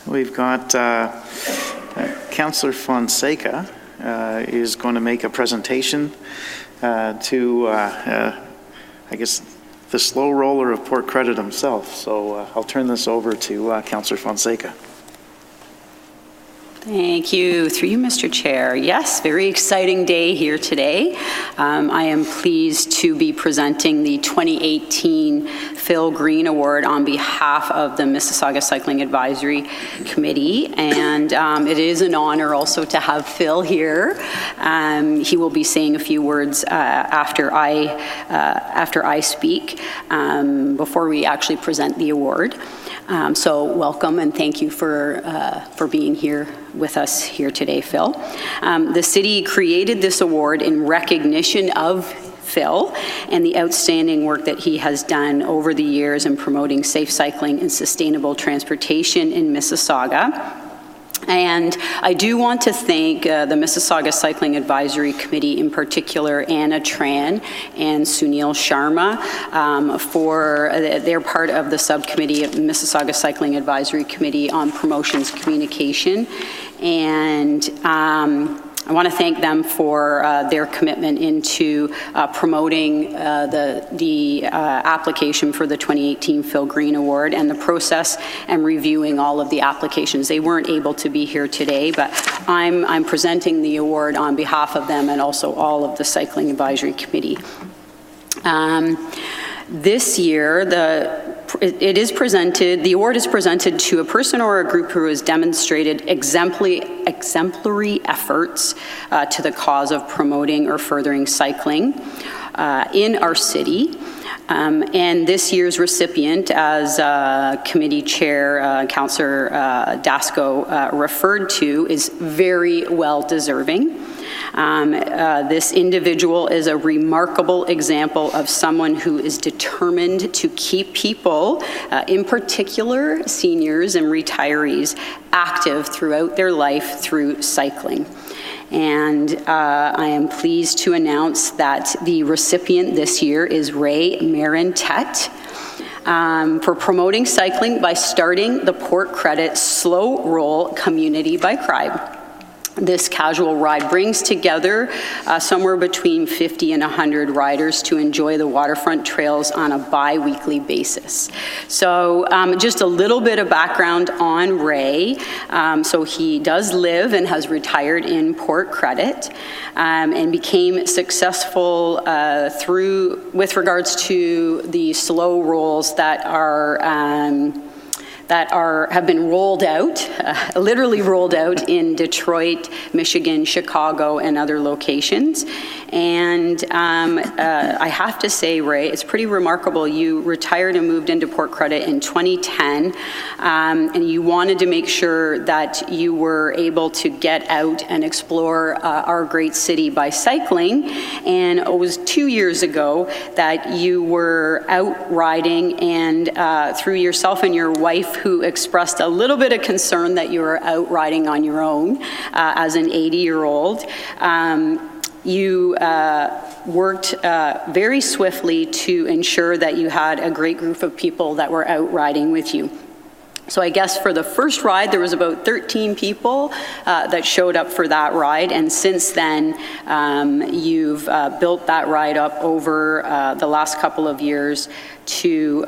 We've got Councillor Fonseca is going to make a presentation to, I guess, the slow roller of Port Credit himself. So I'll turn this over to Councillor Fonseca. Thank you. Through you, Mr. Chair. Yes, very exciting day here today. I am pleased to be presenting the 2018 Phil Green Award on behalf of the Mississauga Cycling Advisory Committee, and it is an honor also to have Phil here. He will be saying a few words after I speak, before we actually present the award. So welcome and thank you for being here with us here today, Phil. The city created this award in recognition of Phil and the outstanding work that he has done over the years in promoting safe cycling and sustainable transportation in Mississauga. And I do want to thank the Mississauga Cycling Advisory Committee, in particular Anna Tran and Sunil Sharma, for their part of the subcommittee of the Mississauga Cycling Advisory Committee on Promotions Communication. And I want to thank them for their commitment into promoting the application for the 2018 Phil Green Award and the process and reviewing all of the applications. They weren't able to be here today, but I'm presenting the award on behalf of them and also all of the Cycling Advisory Committee. This year, the award is presented to a person or a group who has demonstrated exemplary efforts to the cause of promoting or furthering cycling in our city. And this year's recipient, as committee chair Councillor Dasco referred to, is very well deserving. This individual is a remarkable example of someone who is determined to keep people, in particular seniors and retirees, active throughout their life through cycling. And I am pleased to announce that the recipient this year is Ray Marentette, for promoting cycling by starting the Port Credit Slow Roll Community Bike Ride. This casual ride brings together somewhere between 50 and 100 riders to enjoy the waterfront trails on a bi-weekly basis. So just a little bit of background on Ray. So he does live and has retired in Port Credit and became successful with regards to the slow rolls that have been rolled out, literally rolled out in Detroit, Michigan, Chicago, and other locations. And I have to say, Ray, it's pretty remarkable. You retired and moved into Port Credit in 2010, and you wanted to make sure that you were able to get out and explore our great city by cycling. And it was 2 years ago that you were out riding, and through yourself and your wife, who expressed a little bit of concern that you were out riding on your own as an 80-year-old. You worked very swiftly to ensure that you had a great group of people that were out riding with you. So I guess for the first ride, there was about 13 people that showed up for that ride. And since then, you've built that ride up over the last couple of years to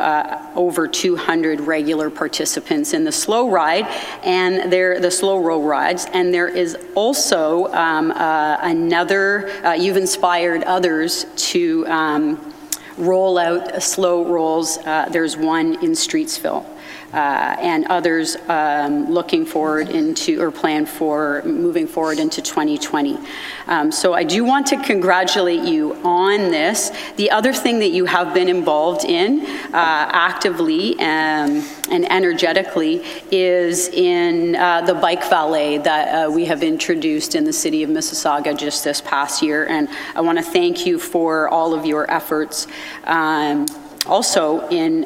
over 200 regular participants in the slow ride and the slow roll rides. And there is also you've inspired others to roll out slow rolls. There's one in Streetsville. And others looking forward into or plan for moving forward into 2020. So I do want to congratulate you on this. The other thing that you have been involved in actively and energetically is in the bike valet that we have introduced in the city of Mississauga just this past year. And I want to thank you for all of your efforts. Also in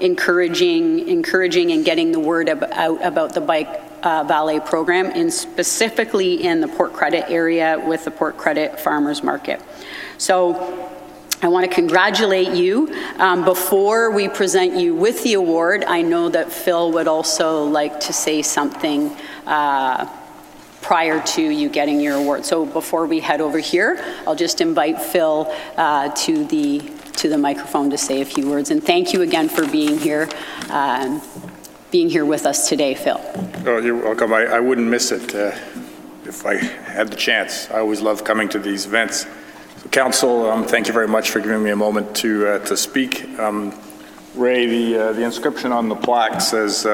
encouraging and getting the word out about the bike valet program, specifically in the Port Credit area with the Port Credit Farmers Market. So I want to congratulate you. Before we present you with the award, I know that Phil would also like to say something prior to you getting your award. So before we head over here, I'll just invite Phil to the microphone to say a few words. And thank you again for being here with us today, Phil. Oh, you're welcome. I wouldn't miss it if I had the chance. I always love coming to these events. So Council, thank you very much for giving me a moment to speak. Ray, the inscription on the plaque says,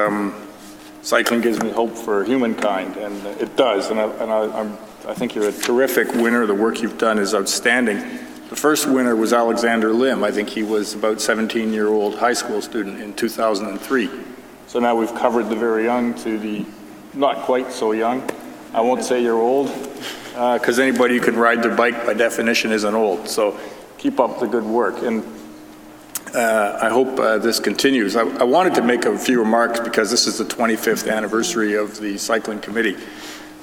cycling gives me hope for humankind, and it does. And I think you're a terrific winner. The work you've done is outstanding. The first winner was Alexander Lim. I think he was about 17-year-old high school student in 2003. So now we've covered the very young to the not quite so young. I won't say you're old, because anybody who can ride their bike by definition isn't old. So keep up the good work. And I hope this continues. I wanted to make a few remarks because this is the 25th anniversary of the Cycling Committee.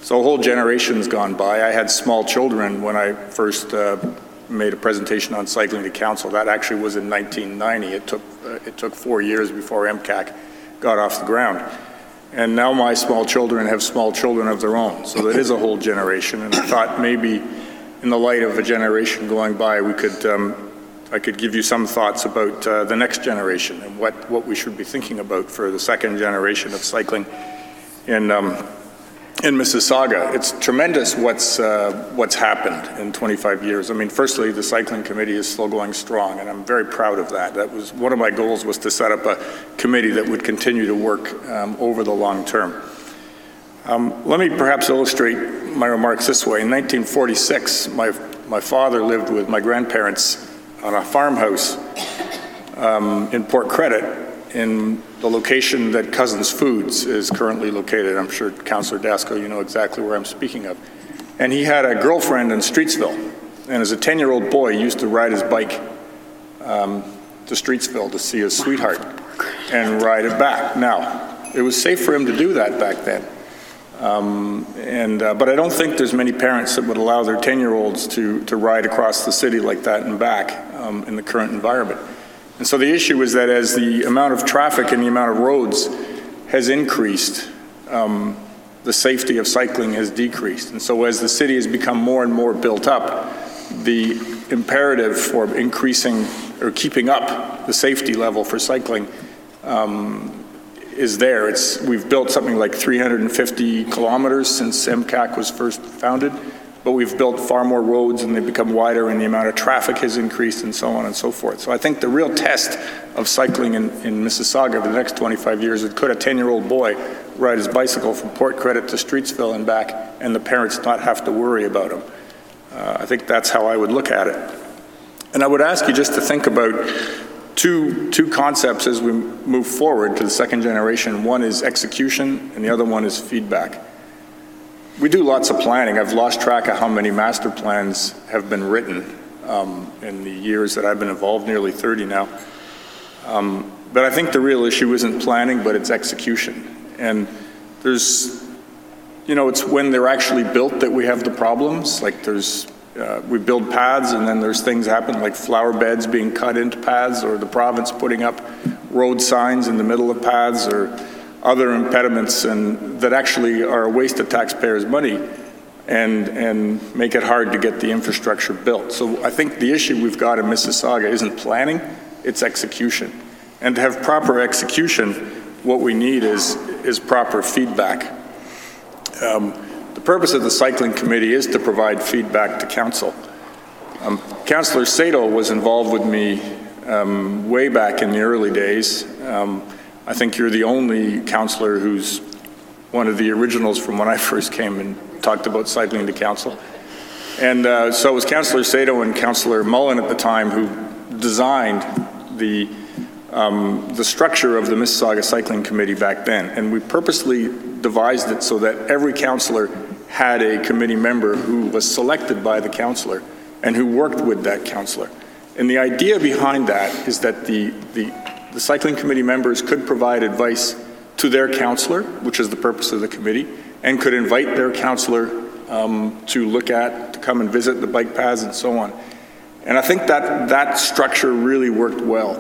So a whole generation's gone by. I had small children when I first made a presentation on cycling to council. That actually was in 1990. It took 4 years before MCAC got off the ground. And now my small children have small children of their own. So that is a whole generation. And I thought maybe in the light of a generation going by, I could give you some thoughts about the next generation and what we should be thinking about for the second generation of cycling in Mississauga. It's tremendous what's happened in 25 years. I mean, firstly, the Cycling Committee is still going strong, and I'm very proud of that. That was one of my goals, was to set up a committee that would continue to work over the long term. Let me perhaps illustrate my remarks this way. In 1946, my father lived with my grandparents on a farmhouse in Port Credit, in the location that Cousins Foods is currently located. I'm sure, Councillor Dasco, you know exactly where I'm speaking of. And he had a girlfriend in Streetsville. And as a 10-year-old boy, he used to ride his bike to Streetsville to see his sweetheart and ride it back. Now, it was safe for him to do that back then. But I don't think there's many parents that would allow their 10-year-olds to ride across the city like that and back in the current environment. And so the issue is that as the amount of traffic and the amount of roads has increased, the safety of cycling has decreased. And so as the city has become more and more built up, the imperative for increasing or keeping up the safety level for cycling is there. We've built something like 350 kilometers since MCAC was first founded, but we've built far more roads and they've become wider and the amount of traffic has increased and so on and so forth. So I think the real test of cycling in Mississauga for the next 25 years is, could a 10-year-old boy ride his bicycle from Port Credit to Streetsville and back and the parents not have to worry about him? I think that's how I would look at it. And I would ask you just to think about two concepts as we move forward to the second generation. One is execution and the other one is feedback. We do lots of planning. I've lost track of how many master plans have been written in the years that I've been involved, nearly 30 now. But I think the real issue isn't planning, but it's execution. And it's when they're actually built that we have the problems. Like we build paths and then there's things happen like flower beds being cut into paths, or the province putting up road signs in the middle of paths, or other impediments and that actually are a waste of taxpayers' money and make it hard to get the infrastructure built. So I think the issue we've got in Mississauga isn't planning, it's execution. And to have proper execution, what we need is proper feedback. The purpose of the Cycling Committee is to provide feedback to council. Councillor Sato was involved with me way back in the early days. I think you're the only councillor who's one of the originals from when I first came and talked about cycling to council. And so it was Councillor Sato and Councillor Mullen at the time who designed the structure of the Mississauga Cycling Committee back then. And we purposely devised it so that every councillor had a committee member who was selected by the councillor and who worked with that councillor. And the idea behind that is that the cycling committee members could provide advice to their councillor, which is the purpose of the committee, and could invite their councillor to come and visit the bike paths and so on. And I think that structure really worked well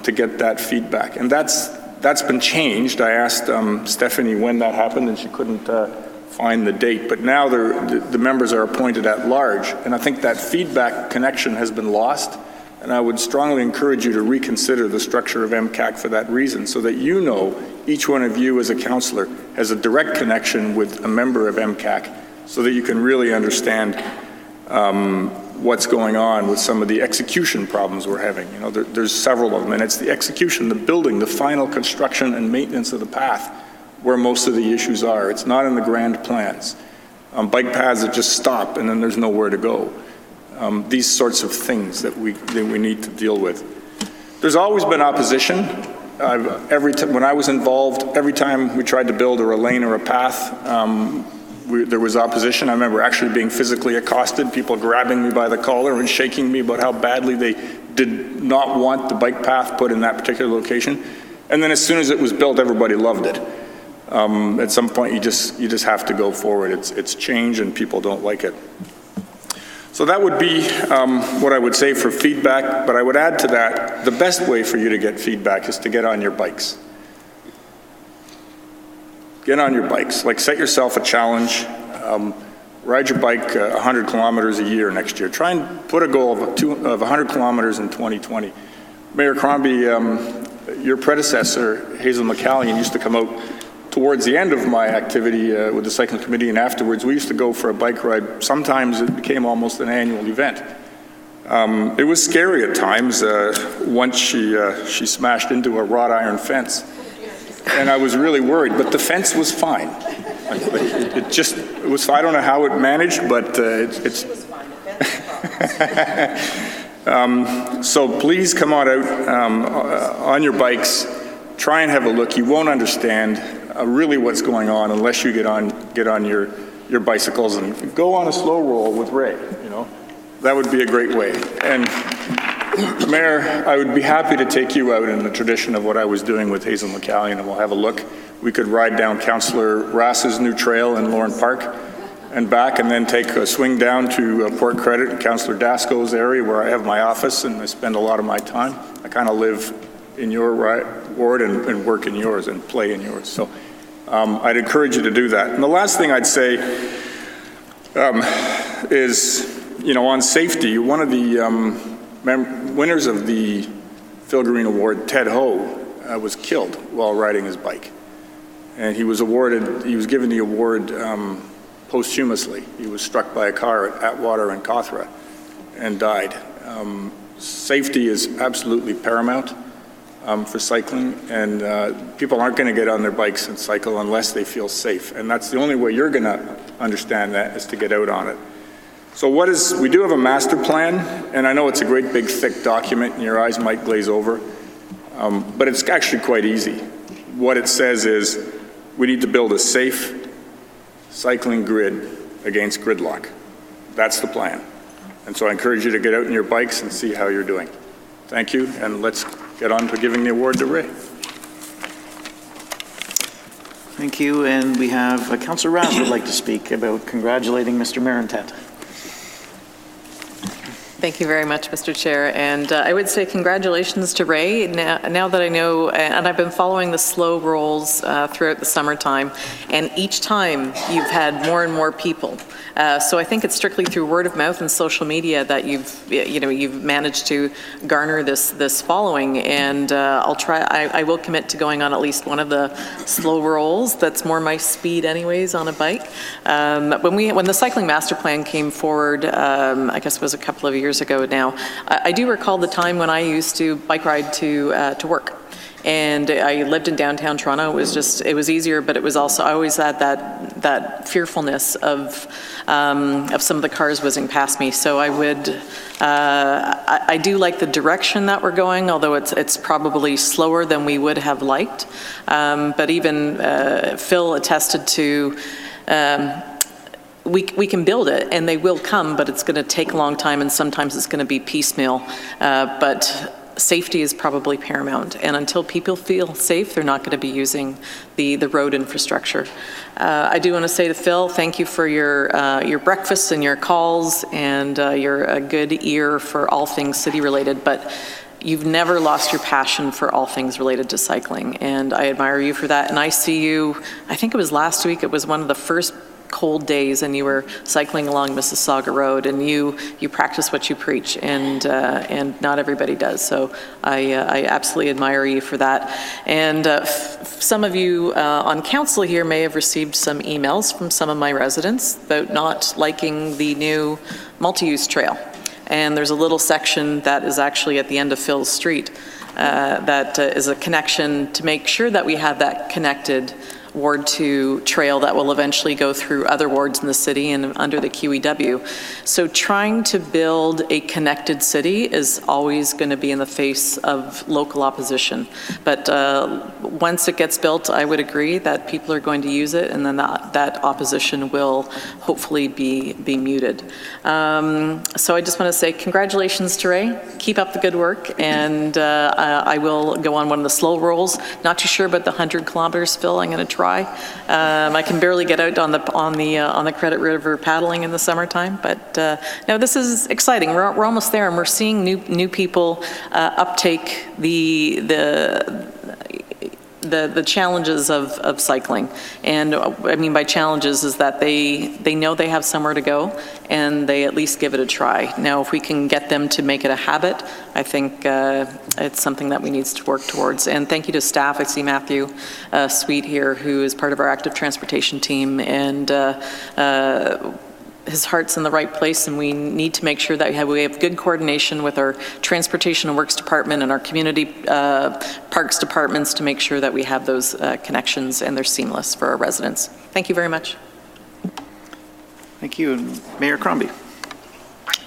to get that feedback. And that's been changed. I asked Stephanie when that happened, and she couldn't find the date. But now the members are appointed at large, and I think that feedback connection has been lost. And I would strongly encourage you to reconsider the structure of MCAC for that reason, so that you know, each one of you as a councillor has a direct connection with a member of MCAC, so that you can really understand what's going on with some of the execution problems we're having. You know, there's several of them, and it's the execution, the building, the final construction and maintenance of the path where most of the issues are. It's not in the grand plans. Bike paths that just stop and then there's nowhere to go. These sorts of things that we need to deal with. There's always been opposition. When I was involved, every time we tried to build a lane or a path, there was opposition. I remember actually being physically accosted, people grabbing me by the collar and shaking me about how badly they did not want the bike path put in that particular location. And then as soon as it was built, everybody loved it. At some point, you just have to go forward. It's change, and people don't like it. So that would be what I would say for feedback, but I would add to that, the best way for you to get feedback is to get on your bikes. Get on your bikes. Like, set yourself a challenge. Ride your bike 100 kilometers a year next year. Try and put a goal of 100 kilometers in 2020. Mayor Crombie, your predecessor, Hazel McCallion, used to come out towards the end of my activity with the cycling committee, and afterwards we used to go for a bike ride. Sometimes it became almost an annual event. It was scary at times. Once she smashed into a wrought iron fence, and I was really worried, but the fence was fine. It was, I don't know how it managed, but it's so please come on out on your bikes, try and have a look. You won't understand really what's going on unless you get on your bicycles and go on a slow roll with Ray. You know, that would be a great way. And Mayor, I would be happy to take you out in the tradition of what I was doing with Hazel McCallion, and we'll have a look. We could ride down Councillor Rass's new trail in Lauren Park and back, and then take a swing down to Port Credit and Councillor Dasco's area where I have my office and I spend a lot of my time. I kind of live in your ward and work in yours and play in yours. So I'd encourage you to do that. And the last thing I'd say is, you know, on safety, one of the winners of the Phil Green Award, Ted Ho, was killed while riding his bike. And he was given the award posthumously. He was struck by a car at Atwater and Cawthra and died. Safety is absolutely paramount for cycling, and people aren't going to get on their bikes and cycle unless they feel safe. And that's the only way you're going to understand that, is to get out on it. So we do have a master plan, and I know it's a great big thick document and your eyes might glaze over, but it's actually quite easy. What it says is we need to build a safe cycling grid against gridlock. That's the plan. And so I encourage you to get out on your bikes and see how you're doing. Thank you, and let's get on to giving the award to Ray. Thank you, and we have Councillor Rass would like to speak about congratulating Mr. Marentette. Thank you very much, Mr. Chair. And I would say congratulations to Ray. Now that I know, and I've been following the slow rolls throughout the summertime, and each time you've had more and more people. So I think it's strictly through word of mouth and social media that you've managed to garner this following. And I will commit to going on at least one of the slow rolls. That's more my speed anyways on a bike. When the cycling master plan came forward, I guess it was a couple of years ago now, I do recall the time when I used to bike ride to work. And I lived in downtown Toronto. It was easier, but it was also, I always had that fearfulness of some of the cars whizzing past me. So I do like the direction that we're going, although it's probably slower than we would have liked. But even Phil attested to, we can build it and they will come, but it's going to take a long time, and sometimes it's going to be piecemeal. But safety is probably paramount, and until people feel safe, they're not going to be using the road infrastructure. I do want to say to Phil, thank you for your breakfasts and your calls, and you're a good ear for all things city-related, but you've never lost your passion for all things related to cycling, and I admire you for that. And I see you, I think it was last week, it was one of the first cold days, and you were cycling along Mississauga Road, and you practice what you preach, and not everybody does. So I absolutely admire you for that. And some of you on council here may have received some emails from some of my residents about not liking the new multi-use trail. And there's a little section that is actually at the end of Phil's Street that is a connection to make sure that we have that connected Ward 2 trail that will eventually go through other wards in the city and under the QEW. So trying to build a connected city is always going to be in the face of local opposition. But once it gets built, I would agree that people are going to use it, and then that opposition will hopefully be muted. So I just want to say congratulations to Ray. Keep up the good work, and I will go on one of the slow rolls. Not too sure about the 100 kilometers, Phil. I'm going to try. I can barely get out on the Credit River paddling in the summertime, but no, this is exciting. We're almost there, and we're seeing new people uptake the challenges of cycling. And I mean by challenges is that they know they have somewhere to go, and they at least give it a try. Now, if we can get them to make it a habit, I think it's something that we need to work towards. And thank you to staff. I see Matthew Sweet here, who is part of our active transportation team, and his heart's in the right place, and we need to make sure that we have good coordination with our Transportation and Works Department and our Community Parks Departments to make sure that we have those connections and they're seamless for our residents. Thank you very much. Thank you. And Mayor Crombie.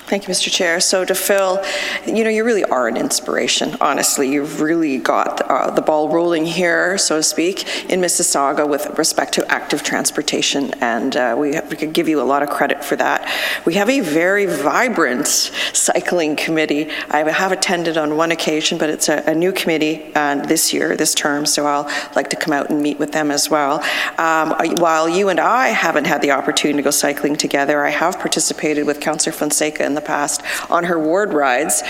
Thank you, Mr. Chair. So to Phil, you really are an inspiration. Honestly, you've really got the ball rolling here, so to speak, in Mississauga with respect to active transportation, and we could give you a lot of credit for that. We have a very vibrant cycling committee. I have attended on one occasion, but it's a new committee this term, so I'll like to come out and meet with them as well. While you and I haven't had the opportunity to go cycling together, I have participated with Councillor Fonseca in the past on her ward rides.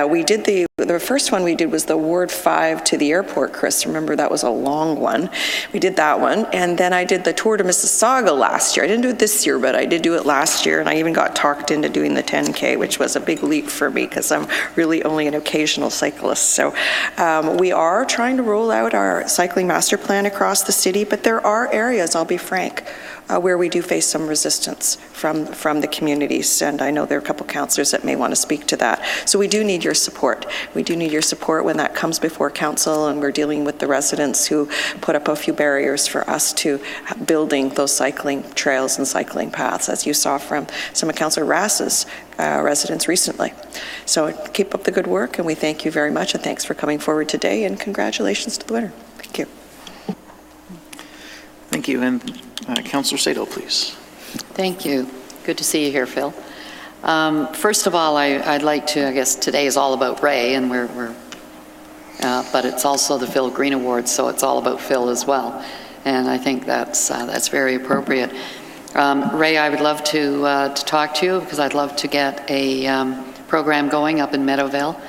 We did the first one we did was the Ward 5 to the airport, Chris. Remember, that was a long one. We did that one. And then I did the Tour de Mississauga last year. I didn't do it this year, but I did do it last year. And I even got talked into doing the 10K, which was a big leap for me because I'm really only an occasional cyclist. So we are trying to roll out our cycling master plan across the city, but there are areas, I'll be frank, where we do face some resistance from the communities, and I know there are a couple councillors that may want to speak to that. So we do need your support. We do need your support when that comes before council, and we're dealing with the residents who put up a few barriers for us to building those cycling trails and cycling paths, as you saw from some of Councillor Rass's residents recently. So keep up the good work, and we thank you very much, and thanks for coming forward today, and congratulations to the winner. Thank you. Thank you. And Councillor Sato, please. Thank you. Good to see you here, Phil. First of all, I'd like to, I guess today is all about Ray, and but it's also the Phil Green Award, so it's all about Phil as well. And I think that's very appropriate. Ray, I would love to talk to you because I'd love to get a program going up in Meadowvale.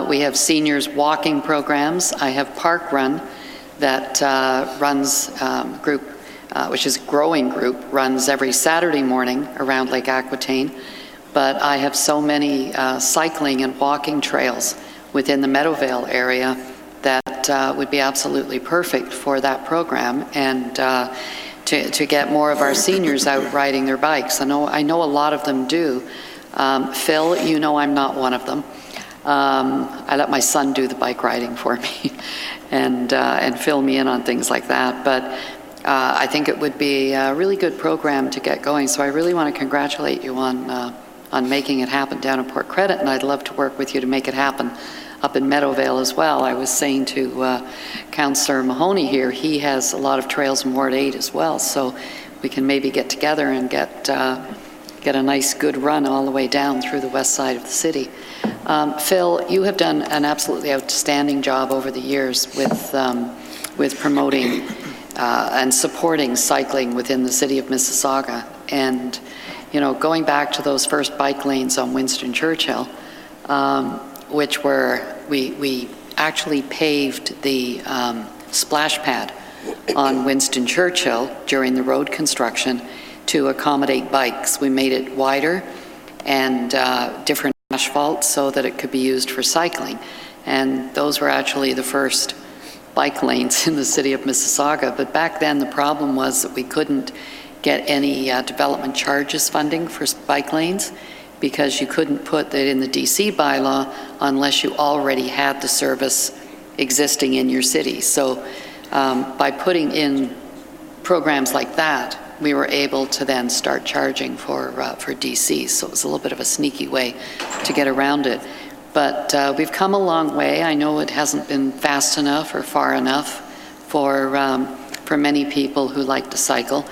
We have seniors walking programs. I have Park Run that runs group, which is a growing group, runs every Saturday morning around Lake Aquitaine. But I have so many cycling and walking trails within the Meadowvale area that would be absolutely perfect for that program, and to get more of our seniors out riding their bikes. I know a lot of them do. Phil, you know I'm not one of them. I let my son do the bike riding for me and fill me in on things like that. But I think it would be a really good program to get going. So I really want to congratulate you on making it happen down at Port Credit, and I'd love to work with you to make it happen up in Meadowvale as well. I was saying to Councillor Mahoney here, he has a lot of trails in Ward 8 as well, so we can maybe get together and get a nice good run all the way down through the west side of the city. Phil, you have done an absolutely outstanding job over the years with promoting and supporting cycling within the city of Mississauga. And, you know, going back to those first bike lanes on Winston Churchill, which were, we actually paved the splash pad on Winston Churchill during the road construction to accommodate bikes. We made it wider and different asphalt so that it could be used for cycling. And those were actually the first bike lanes in the city of Mississauga. But back then the problem was that we couldn't get any development charges funding for bike lanes because you couldn't put it in the DC bylaw unless you already had the service existing in your city. So by putting in programs like that, we were able to then start charging for DC. So it was a little bit of a sneaky way to get around it. But we've come a long way. I know it hasn't been fast enough or far enough for many people who like to cycle.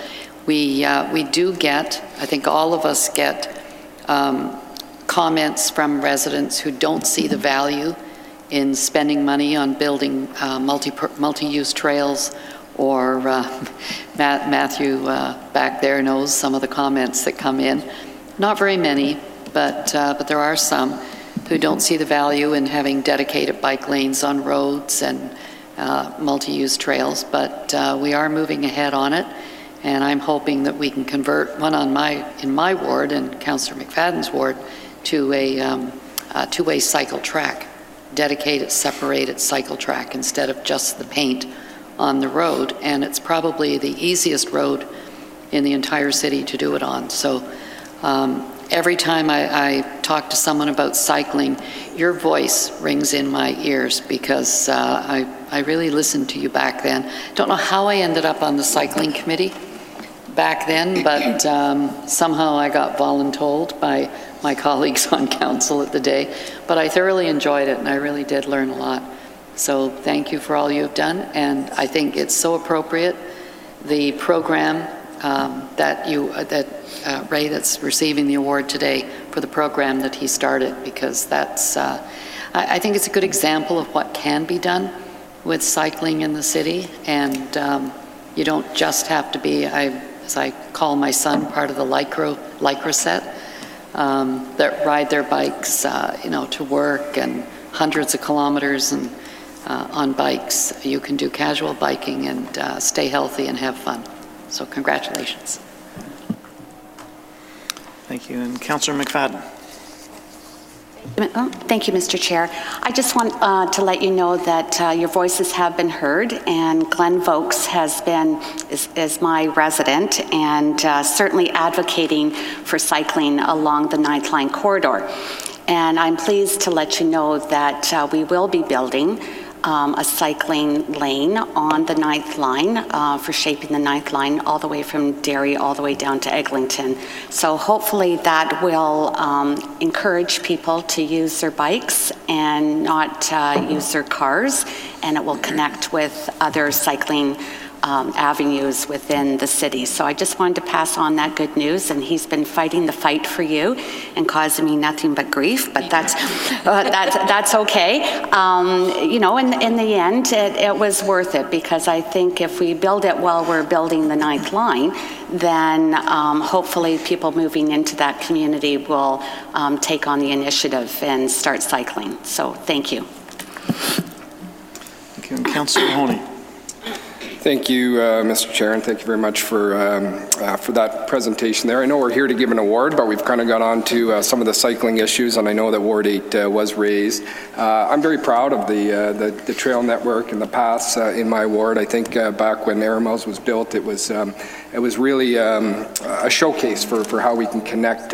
We do get, I think all of us get comments from residents who don't see the value in spending money on building multi-use trails, or Matthew back there knows some of the comments that come in. Not very many, but there are some who don't see the value in having dedicated bike lanes on roads and multi-use trails, but we are moving ahead on it, and I'm hoping that we can convert one in my ward and Councillor McFadden's ward to a two-way cycle track, dedicated, separated cycle track instead of just the paint on the road, and it's probably the easiest road in the entire city to do it on. So every time I talk to someone about cycling, your voice rings in my ears because I really listened to you back then. Don't know how I ended up on the cycling committee back then, but somehow I got voluntold by my colleagues on council at the day. But I thoroughly enjoyed it, and I really did learn a lot. So thank you for all you've done, and I think it's so appropriate. The program that Ray that's receiving the award today for the program that he started, because that's, I think it's a good example of what can be done with cycling in the city, and you don't just have to be, as I call my son, part of the lycra set, that ride their bikes, to work and hundreds of kilometers and on bikes. You can do casual biking and stay healthy and have fun. So congratulations. Thank you. And Councillor McFadden. Thank you, Mr. Chair. I just want to let you know that your voices have been heard, and Glenn Vokes is my resident and certainly advocating for cycling along the Ninth Line corridor. And I'm pleased to let you know that we will be building a cycling lane on the Ninth Line for shaping the Ninth Line all the way from Derry all the way down to Eglinton. So hopefully that will encourage people to use their bikes and not use their cars, and it will connect with other cycling avenues within the city. So I just wanted to pass on that good news, and he's been fighting the fight for you and causing me nothing but grief, but that's okay. In the end, it was worth it, because I think if we build it while we're building the Ninth Line, then hopefully people moving into that community will take on the initiative and start cycling. So thank you. Thank you. And Councillor Mahoney. Thank you, Mr. Chair, and thank you very much for that presentation there. I know we're here to give an award, but we've kind of got on to some of the cycling issues, and I know that Ward 8 was raised. I'm very proud of the trail network and the paths in my ward. I think back when Aramels was built, it was really a showcase for how we can connect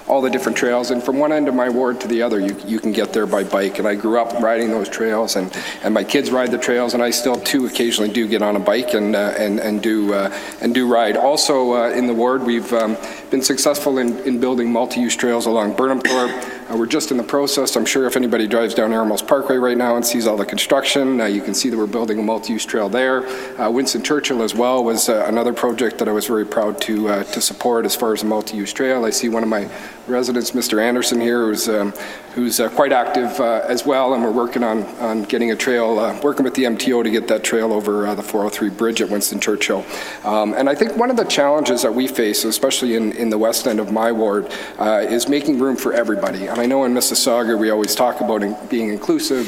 all the different trails, and from one end of my ward to the other, you can get there by bike. And I grew up riding those trails, and my kids ride the trails, and I still too occasionally do get on a bike and do ride. Also in the ward, we've been successful in building multi-use trails along Burnhamthorpe, We're just in the process. I'm sure if anybody drives down Aramos Parkway right now and sees all the construction, you can see that we're building a multi-use trail there. Winston Churchill as well was another project that I was very proud to support as far as a multi-use trail. I see one of my residents, Mr. Anderson here, who's quite active as well, and we're working on getting a trail, working with the MTO to get that trail over the 403 bridge at Winston Churchill. And I think one of the challenges that we face, especially in the west end of my ward, is making room for everybody. And I know in Mississauga we always talk about being inclusive,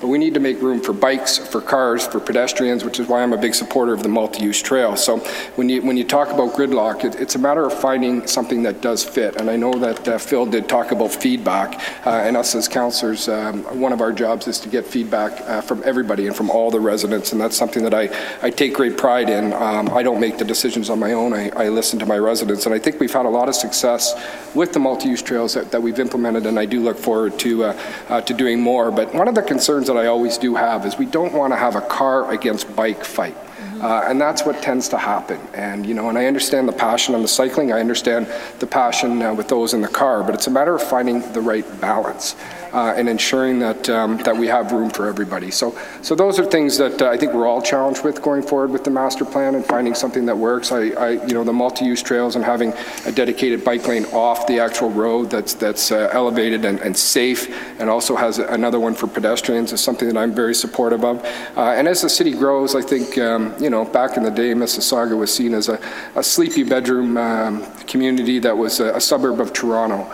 but we need to make room for bikes, for cars, for pedestrians, which is why I'm a big supporter of the multi-use trail. So when you talk about gridlock, it's a matter of finding something that does fit. And I know that Phil did talk about feedback, and us as councillors, one of our jobs is to get feedback from everybody and from all the residents, and that's something that I take great pride in. I don't make the decisions on my own. I listen to my residents, and I think we've had a lot of success with the multi-use trails that we've implemented, and I do look forward to doing more. But one of the concerns that I always do have is we don't want to have a car against bike fight. And that's what tends to happen. And, and I understand the passion on the cycling. I understand the passion with those in the car, but it's a matter of finding the right balance. And ensuring that we have room for everybody. So those are things that I think we're all challenged with going forward with the master plan and finding something that works. The multi-use trails and having a dedicated bike lane off the actual road that's elevated and safe, and also has another one for pedestrians, is something that I'm very supportive of. And as the city grows, I think back in the day, Mississauga was seen as a sleepy bedroom community that was a suburb of Toronto.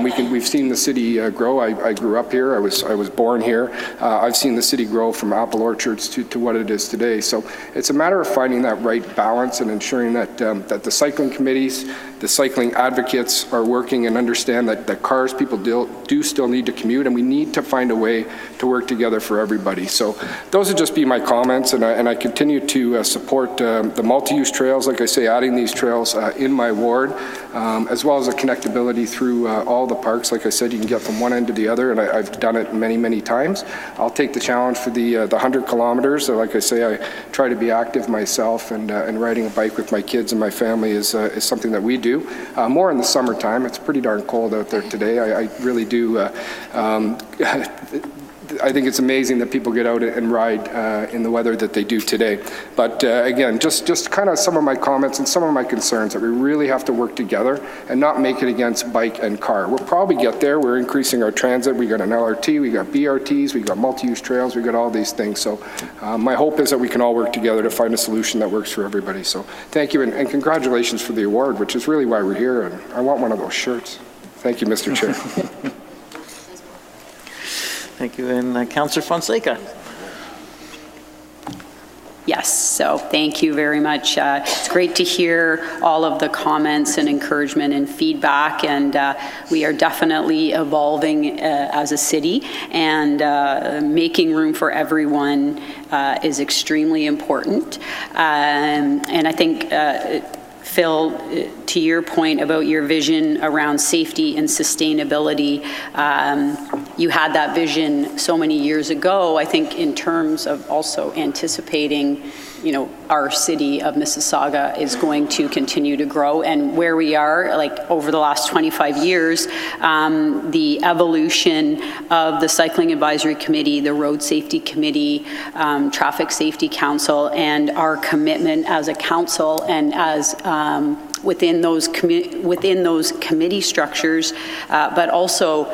We've seen the city grow. I grew up here. I was born here. I've seen the city grow from apple orchards to what it is today. So it's a matter of finding that right balance and ensuring that the cycling committees, the cycling advocates are working and understand that cars, people do still need to commute, and we need to find a way to work together for everybody. So those would just be my comments, and I continue to support the multi-use trails, like I say, adding these trails in my ward, as well as the connectability through all the parks. Like I said, you can get from one end to the other, and I've done it many, many times. I'll take the challenge for the 100 kilometers. So like I say, I try to be active myself, and riding a bike with my kids and my family is something that we do. More in the summertime. It's pretty darn cold out there today. I really do. I think it's amazing that people get out and ride in the weather that they do today. But again, just kind of some of my comments and some of my concerns that we really have to work together and not make it against bike and car. We'll probably get there. We're increasing our transit. We got an LRT, we got BRTs, we got multi-use trails, we got all these things. So my hope is that we can all work together to find a solution that works for everybody. So thank you, and congratulations for the award, which is really why we're here. And I want one of those shirts. Thank you, Mr. Chair. Thank you. And Councillor Fonseca. Yes, so thank you very much. It's great to hear all of the comments and encouragement and feedback, and we are definitely evolving as a city, and making room for everyone is extremely important. And I think Phil, to your point about your vision around safety and sustainability, you had that vision so many years ago. I think in terms of also anticipating, our city of Mississauga is going to continue to grow, and where we are, like over the last 25 years, the evolution of the Cycling Advisory Committee, the Road Safety Committee, Traffic Safety Council, and our commitment as a council and as within those committee structures, but also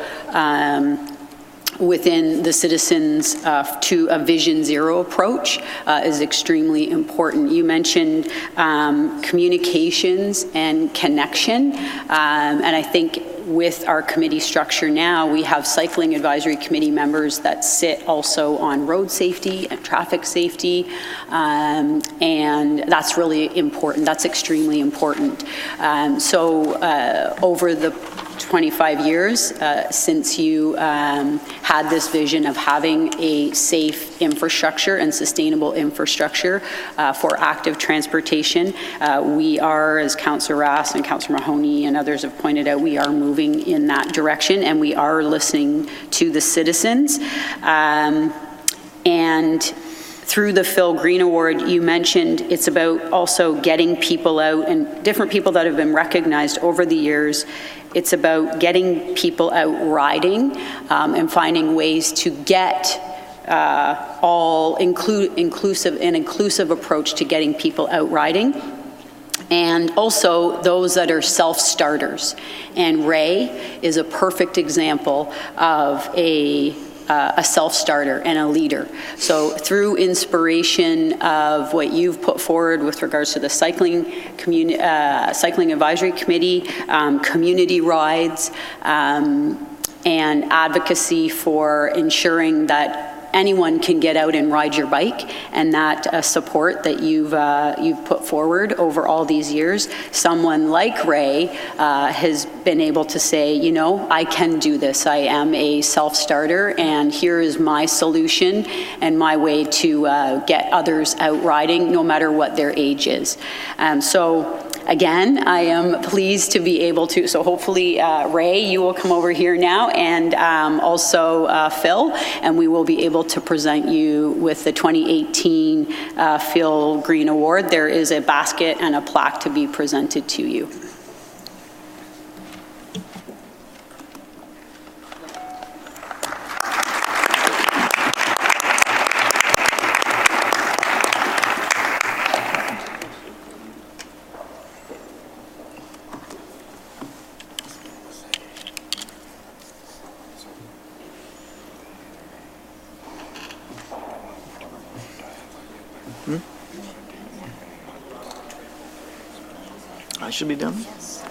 within the citizens to a Vision Zero approach is extremely important. You mentioned communications and connection, and I think with our committee structure now, we have Cycling Advisory Committee members that sit also on road safety and traffic safety, and that's really important. That's extremely important. So over the 25 years since you had this vision of having a safe infrastructure and sustainable infrastructure for active transportation. We are, as Councillor Rass and Councillor Mahoney and others have pointed out, we are moving in that direction, and we are listening to the citizens. And through the Phil Green Award, you mentioned it's about also getting people out, and different people that have been recognized over the years. It's about getting people out riding and finding ways to get inclusive approach to getting people out riding. And also those that are self-starters. And Ray is a perfect example of a self-starter and a leader. So through inspiration of what you've put forward with regards to the cycling advisory committee, community rides, and advocacy for ensuring that anyone can get out and ride your bike, and that support that you've put forward over all these years, someone like Ray has been able to say, you know, I can do this. I am a self-starter, and here is my solution and my way to get others out riding, no matter what their age is. So again, I am pleased to be able to, so hopefully Ray, you will come over here now, and also Phil, and we will be able to present you with the 2018 Phil Green Award. There is a basket and a plaque to be presented to you. I should be done? Yes.